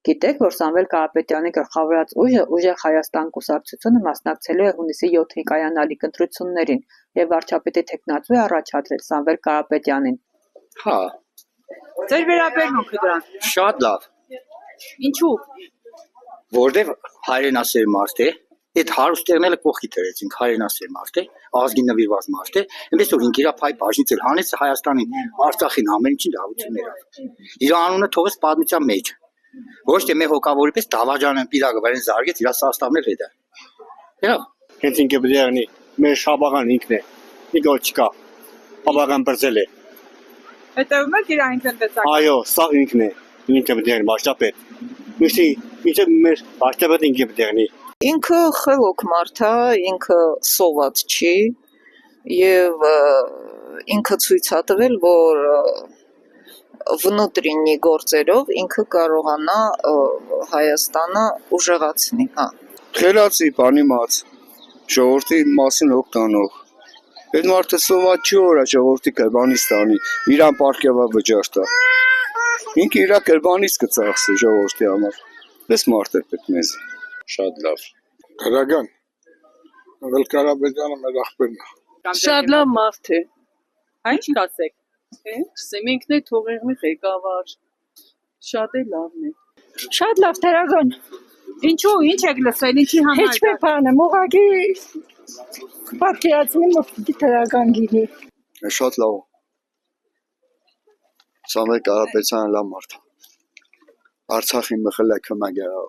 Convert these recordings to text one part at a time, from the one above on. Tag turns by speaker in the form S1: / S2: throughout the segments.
S1: Գիտեք, որ Սամվել Կարապետյանի գլխավորած ուժը «Ուժեղ Հայաստան» կուսակցությունը մասնակցելու է հունիսի 7-ի կայանալիք ընտրություններին և վարչապետի թեկնածու է առաջադրել Սամվել Կարապետյանին։
S2: Հա,
S3: Ձեր վերաբերմունքը դրան։
S2: շատ լավ,
S3: Ինչու՞։
S2: որտեվ հայրենասեր մարդ է, այդ հարուստերները կողքի դրեցինք, հայրենասեր մարդ է, ազգին նվիրված մարդ է, այնպես որ ինք իր փայ բաժնից էլ հանեց Հայաստանին, Արցախին ամեն ինչին լավություններ ավ։ Իր անունը թողեց պատմության մեջ։ Ոչ թե մեր հոգավորի պես դավաճանը պիրակը վրան զարգեց իր սաստավներ հետը։ Հա,
S4: հենց ինքը պետք է անի, մեր շաբաղան ինքն է, ինքը չկա, շաբաղան բրձել է։
S3: Հետևում եք իր այն տնտեսական։
S4: Այո, սա ինքն է, ինքը պետք է անի մասշտապետ։ Միշտ ինքը մեր մասշտապետը ինքը պետք է անի։
S5: Ինքը խելոք մարդ է, ինքը սոված չի եւ ինքը ցույց է տվել, որ внутренние գործերով ինքը կարողանա Հայաստանը ուժեղացնի, հա։
S6: Խելացի, բանիմաց, ժողովրդի մասին օգտանող։ Այդ մարդը սոված չի որ ժողովրդի կրբանից տանի, իրան պարգևա վճարտա։ Ինքը իր կրբանից կծախսի ժողովրդի համար։ Պես մարդ է պետք մեզ։
S7: Շատ լավ։ Դրական։ Սամվել Կարապետյանը մեր աղբերն է։
S8: Շատ լավ մարդ է։
S3: Այն ինչ կասեք։
S8: Չսեմ ինքն է թողեղմի ղեկավար։ Շատ է լավն է։
S5: Շատ լավ դերագան։
S3: Ինչու, ինչ եք լսել, ինչի համար։
S5: Heç մի բան եմ, ուղղակի պատկերացնի մոտ դերագան գինի։
S6: Շատ լավ։ Սամվել Կարապետյանը լավ մարդ է։ Արցախի մխել է քմագերա։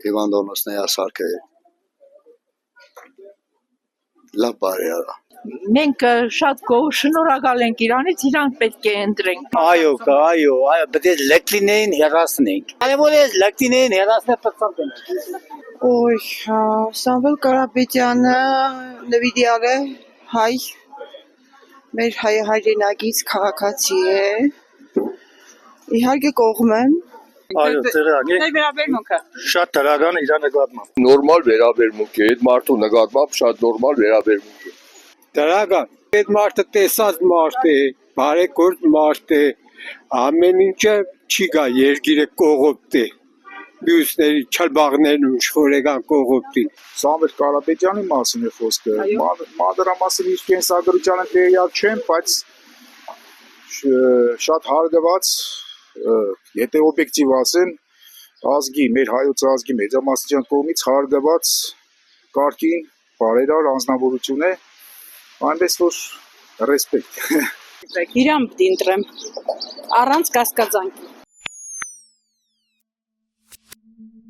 S6: Իվան Դոնոսնեյա սարքը լավ բարի է։
S5: Մենք շատ շնորհակալ ենք իրանից, իրան պետք է ընտրենք։
S2: այո, պետք է լեկտինեին հեռացնենք։ Կարևոր է լեկտինեին հեռացնել պրծանք։
S9: Օй, Սամվել Կարապետյանը նվիրյալ է հայ, մեր հայրենագից քաղաքացի է, իհարկե կողմ եմ։
S4: Այո, դրական է։
S3: Ձեր վերաբերմունքը։
S4: Շատ դրական է իր նկատմամբ։
S7: Նորմալ վերաբերմունք է, այդ մարդու նկատմամբ շատ նորմալ վերաբերմունք է։
S4: Դրական։ Այդ մարդը տեսած մարդ է, բարեկորդ մարդ է, ամեն ինչը չի գա երկիրը կողոպտի։ Մյուսների չլբաղներն ու շորեգան կողոպտի։
S7: Սամվել Կարապետյանի մասին է խոսքը։ Մանրամասն իր կենսագրությանը տեղյակ չեմ, բայց շատ հարգված, եթե օբյեկտիվ ասեմ, ազգի, մեր հայոց ազգի մեծամասնության կողմից հարգված կարգին բարերար անձնավորություն է, այնպես որ ռեսպեկտ։
S3: Իրան պիտի ընտրեմ, առանց կասկածանքի։